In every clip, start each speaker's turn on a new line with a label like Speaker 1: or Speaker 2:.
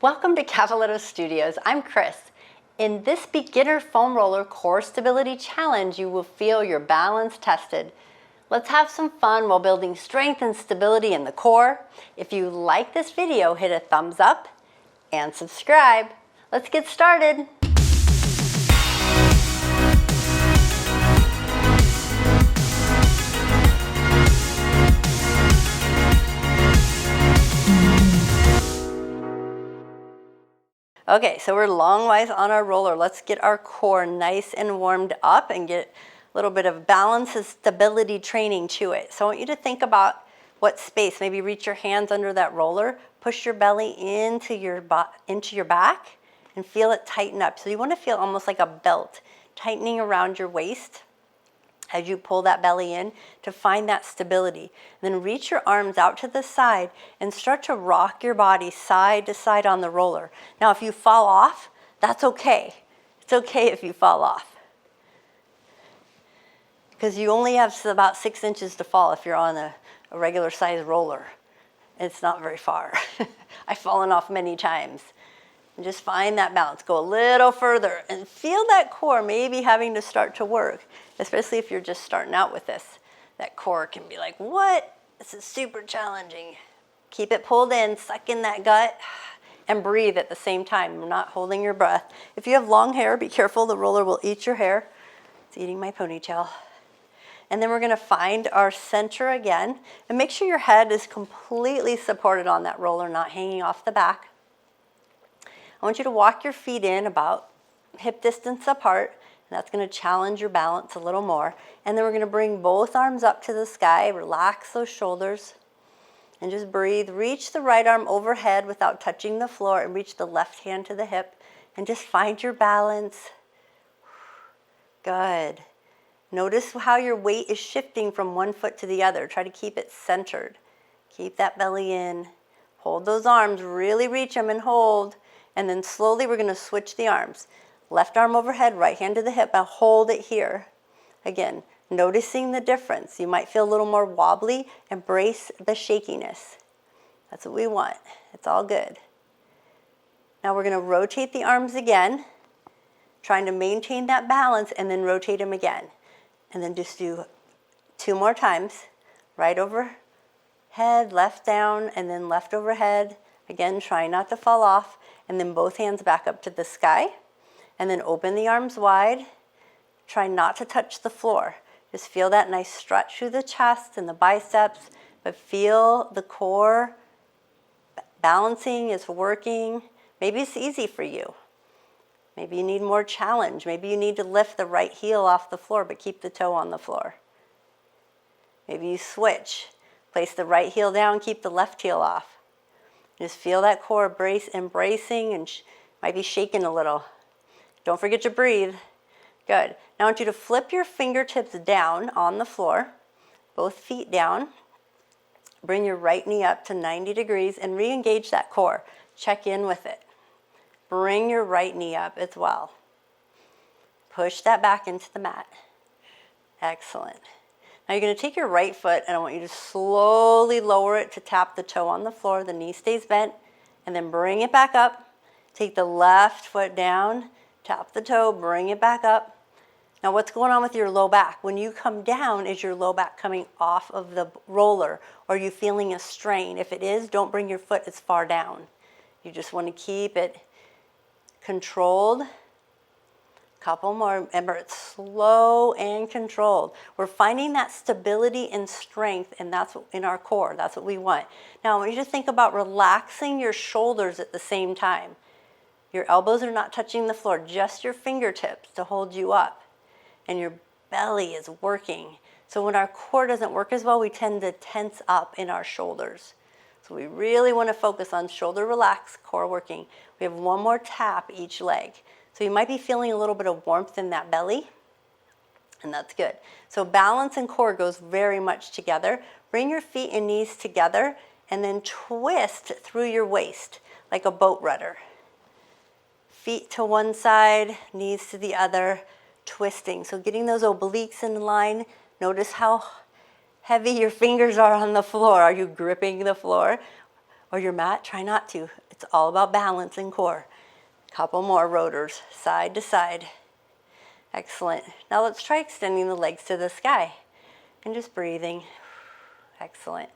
Speaker 1: Welcome to Cavaletto Studios. I'm Chris. In this beginner foam roller core stability challenge, you will feel your balance tested. Let's have some fun while building strength and stability in the core. If you like this video, hit a thumbs up and subscribe. Let's get started. Okay, so we're longwise on our roller. Let's get our core nice and warmed up and get a little bit of balance and stability training to it. So I want you to think about what space. Maybe reach your hands under that roller, push your belly into your back, and feel it tighten up. So you want to feel almost like a belt tightening around your waist as you pull that belly in to find that stability. And then reach your arms out to the side and start to rock your body side to side on the roller. Now, if you fall off, that's okay. It's okay if you fall off, because you only have about 6 inches to fall if you're on a regular size roller. It's not very far. I've fallen off many times. And just find that balance. Go a little further and feel that core maybe having to start to work, especially if you're just starting out with this. That core can be like, what? This is super challenging. Keep it pulled in, suck in that gut, and breathe at the same time. You're not holding your breath. If you have long hair, be careful. The roller will eat your hair. It's eating my ponytail. And then we're going to find our center again. And make sure your head is completely supported on that roller, not hanging off the back. I want you to walk your feet in about hip distance apart, and that's going to challenge your balance a little more. And then we're going to bring both arms up to the sky, relax those shoulders, and just breathe. Reach the right arm overhead without touching the floor, and reach the left hand to the hip, and just find your balance. Good. Notice how your weight is shifting from one foot to the other. Try to keep it centered. Keep that belly in. Hold those arms, really reach them and hold. And then slowly we're going to switch the arms. Left arm overhead, right hand to the hip, and hold it here. Again, noticing the difference. You might feel a little more wobbly. Embrace the shakiness. That's what we want. It's all good. Now we're going to rotate the arms again, trying to maintain that balance, and then rotate them again. And then just do 2 more times. Right overhead, left down, and then left overhead. Again, try not to fall off. And then both hands back up to the sky. And then open the arms wide. Try not to touch the floor. Just feel that nice stretch through the chest and the biceps. But feel the core balancing is working. Maybe it's easy for you. Maybe you need more challenge. Maybe you need to lift the right heel off the floor but keep the toe on the floor. Maybe you switch. Place the right heel down, keep the left heel off. Just feel that core embracing and might be shaking a little. Don't forget to breathe. Good. Now I want you to flip your fingertips down on the floor, both feet down. Bring your right knee up to 90 degrees and re-engage that core. Check in with it. Bring your right knee up as well. Push that back into the mat. Excellent. Now you're going to take your right foot and I want you to slowly lower it to tap the toe on the floor. The knee stays bent, and then bring it back up. Take the left foot down, tap the toe, bring it back up. Now what's going on with your low back? When you come down, is your low back coming off of the roller? Or are you feeling a strain? If it is, don't bring your foot as far down. You just want to keep it controlled. Couple more. Remember, it's slow and controlled. We're finding that stability and strength, and that's what, in our core. That's what we want. Now, I want you to think about relaxing your shoulders at the same time. Your elbows are not touching the floor, just your fingertips to hold you up. And your belly is working. So when our core doesn't work as well, we tend to tense up in our shoulders. So we really want to focus on shoulder relax, core working. We have 1 more tap each leg. So you might be feeling a little bit of warmth in that belly, and that's good. So balance and core goes very much together. Bring your feet and knees together, and then twist through your waist like a boat rudder. Feet to one side, knees to the other, twisting. So getting those obliques in line. Notice how heavy your fingers are on the floor. Are you gripping the floor or your mat? Try not to. It's It's all about balance and core. Couple more rotors, side to side. Excellent. Now let's try extending the legs to the sky and just breathing. Excellent.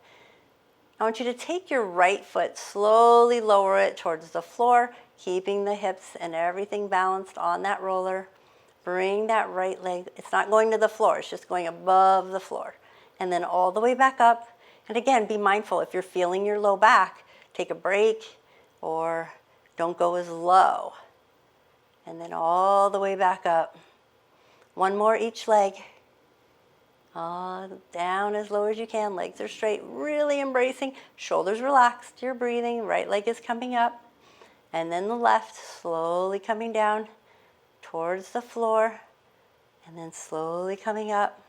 Speaker 1: I want you to take your right foot, slowly lower it towards the floor, keeping the hips and everything balanced on that roller. Bring that right leg, it's not going to the floor, it's just going above the floor. And then all the way back up. And again, be mindful, if you're feeling your low back, take a break or don't go as low. And then all the way back up. One more each leg. Down as low as you can, legs are straight, really embracing, shoulders relaxed, you're breathing, right leg is coming up. And then the left, slowly coming down towards the floor, and then slowly coming up.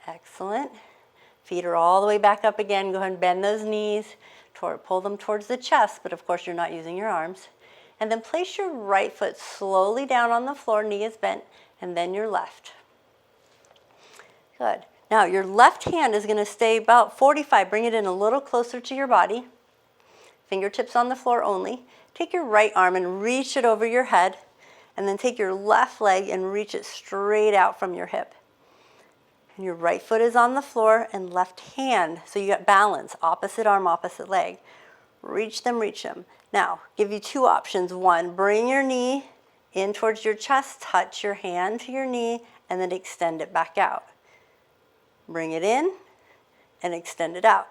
Speaker 1: Excellent. Feet are all the way back up again. Go ahead and bend those knees, pull them towards the chest, but of course you're not using your arms. And then place your right foot slowly down on the floor, knee is bent, and then your left. Good. Now your left hand is going to stay about 45. Bring it in a little closer to your body. Fingertips on the floor only. Take your right arm and reach it over your head. And then take your left leg and reach it straight out from your hip. And your right foot is on the floor and left hand. So you got balance. Opposite arm, opposite leg. Reach them, reach them. Now, give you two options. One, bring your knee in towards your chest. Touch your hand to your knee and then extend it back out. Bring it in and extend it out.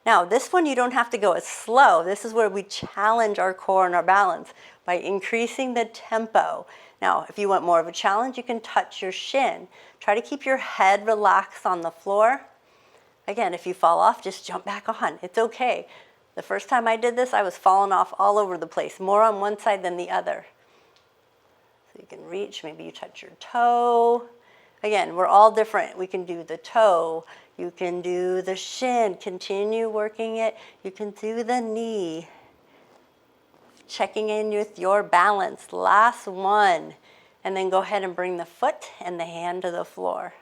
Speaker 1: Now, this one you don't have to go as slow. This is where we challenge our core and our balance by increasing the tempo. Now, if you want more of a challenge, you can touch your shin. Try to keep your head relaxed on the floor. Again, if you fall off, just jump back on. It's okay. The first time I did this, I was falling off all over the place, more on one side than the other. So you can reach, maybe you touch your toe. Again, we're all different. We can do the toe, you can do the shin, continue working it. You can do the knee. Checking in with your balance. Last one. And then go ahead and bring the foot and the hand to the floor.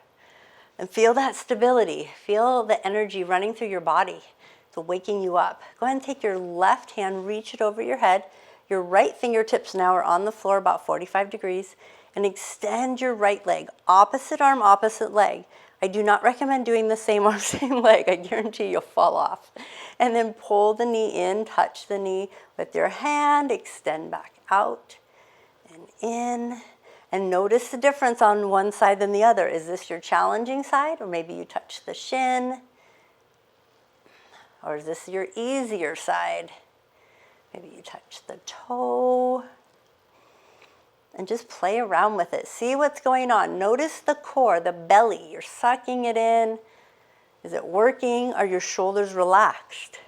Speaker 1: And feel that stability. Feel the energy running through your body. It's waking you up. Go ahead and take your left hand, reach it over your head. Your right fingertips now are on the floor about 45 degrees. And extend your right leg. Opposite arm, opposite leg. I do not recommend doing the same arm, same leg. I guarantee you'll fall off. And then pull the knee in, touch the knee with your hand, extend back out and in. And notice the difference on one side than the other. Is this your challenging side? Or maybe you touch the shin? Or is this your easier side? Maybe you touch the toe. And just play around with it. See what's going on. Notice the core, the belly. You're sucking it in. Is it working? Are your shoulders relaxed?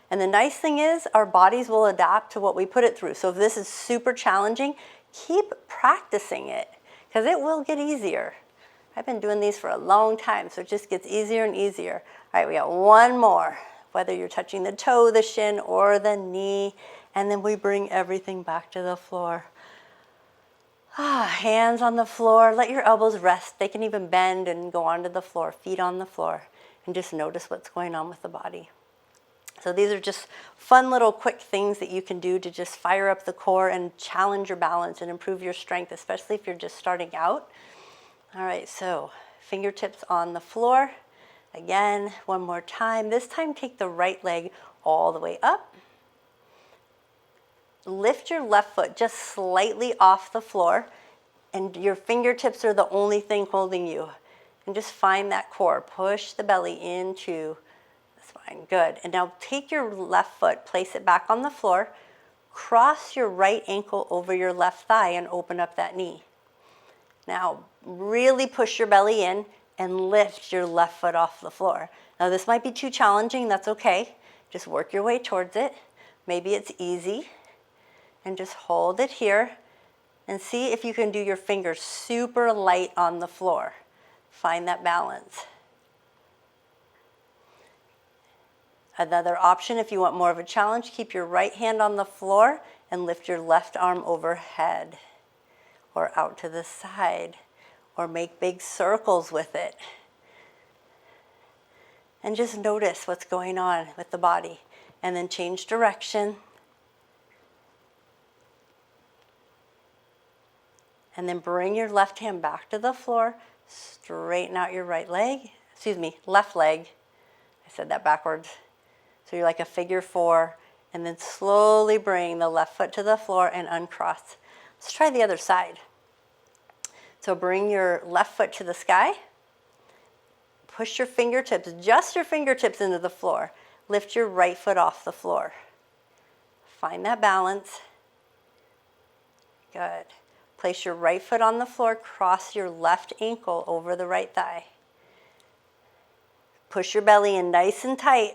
Speaker 1: And the nice thing is our bodies will adapt to what we put it through. So if this is super challenging, keep practicing it because it will get easier. I've been doing these for a long time, so it just gets easier and easier. All right, we got one more. Whether you're touching the toe, the shin, or the knee. And then we bring everything back to the floor. Hands on the floor. Let your elbows rest. They can even bend and go onto the floor. Feet on the floor. And just notice what's going on with the body. So these are just fun little quick things that you can do to just fire up the core and challenge your balance and improve your strength, especially if you're just starting out. All right, so fingertips on the floor. Again, one more time. This time take the right leg all the way up. Lift your left foot just slightly off the floor, and your fingertips are the only thing holding you. And just find that core. Push the belly into the spine. Good. And now take your left foot, place it back on the floor, cross your right ankle over your left thigh and open up that knee. Now, really push your belly in and lift your left foot off the floor. Now, this might be too challenging. That's okay. Just work your way towards it. Maybe it's easy. And just hold it here and see if you can do your fingers super light on the floor. Find that balance. Another option, if you want more of a challenge, keep your right hand on the floor and lift your left arm overhead or out to the side or make big circles with it. and just notice what's going on with the body. And then change direction. And then bring your left hand back to the floor. Straighten out your right leg. Excuse me, left leg. I said that backwards. So you're like a figure 4. And then slowly bring the left foot to the floor and uncross. Let's try the other side. So bring your left foot to the sky. Push your fingertips, just your fingertips into the floor. Lift your right foot off the floor. Find that balance. Good. Place your right foot on the floor, cross your left ankle over the right thigh. Push your belly in nice and tight.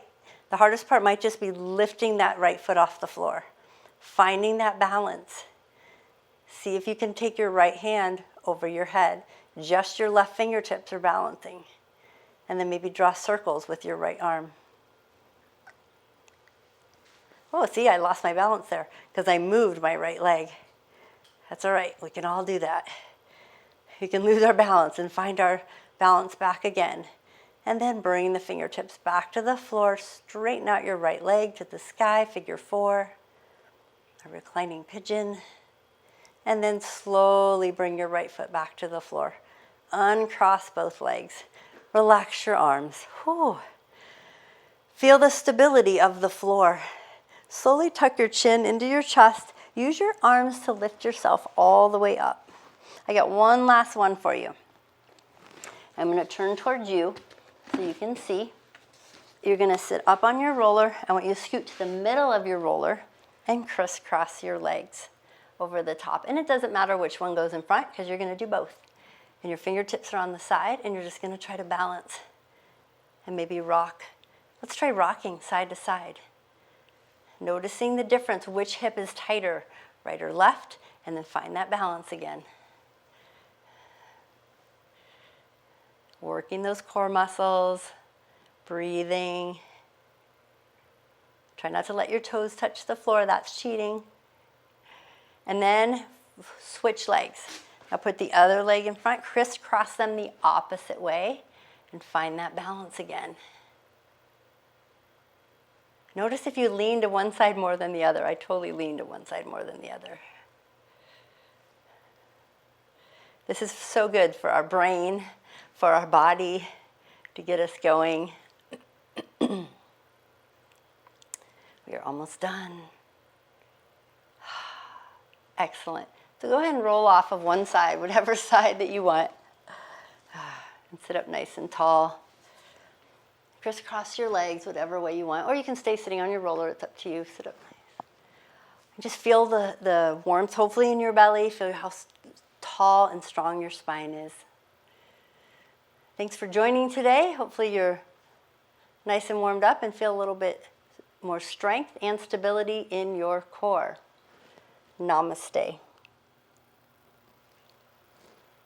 Speaker 1: The hardest part might just be lifting that right foot off the floor. Finding that balance. See if you can take your right hand over your head. Just your left fingertips are balancing. And then maybe draw circles with your right arm. Oh, see, I lost my balance there because I moved my right leg. That's all right. We can all do that. We can lose our balance and find our balance back again. And then bring the fingertips back to the floor. Straighten out your right leg to the sky, figure 4. A reclining pigeon. And then slowly bring your right foot back to the floor. Uncross both legs. Relax your arms. Whew. Feel the stability of the floor. Slowly tuck your chin into your chest. Use your arms to lift yourself all the way up. I got one last one for you. I'm going to turn towards you so you can see. You're going to sit up on your roller. I want you to scoot to the middle of your roller and crisscross your legs over the top. And it doesn't matter which one goes in front because you're going to do both. And your fingertips are on the side and you're just going to try to balance and maybe rock. Let's try rocking side to side. Noticing the difference, which hip is tighter, right or left, and then find that balance again. Working those core muscles, breathing. Try not to let your toes touch the floor, that's cheating. And then switch legs. Now put the other leg in front, crisscross them the opposite way, and find that balance again. Notice if you lean to one side more than the other. I totally lean to one side more than the other. This is so good for our brain, for our body, to get us going. We are almost done. Excellent. So go ahead and roll off of one side, whatever side that you want. And sit up nice and tall. Crisscross your legs, whatever way you want. Or you can stay sitting on your roller. It's up to you. Sit up nice. And just feel the warmth, hopefully, in your belly. Feel how tall and strong your spine is. Thanks for joining today. Hopefully you're nice and warmed up and feel a little bit more strength and stability in your core. Namaste.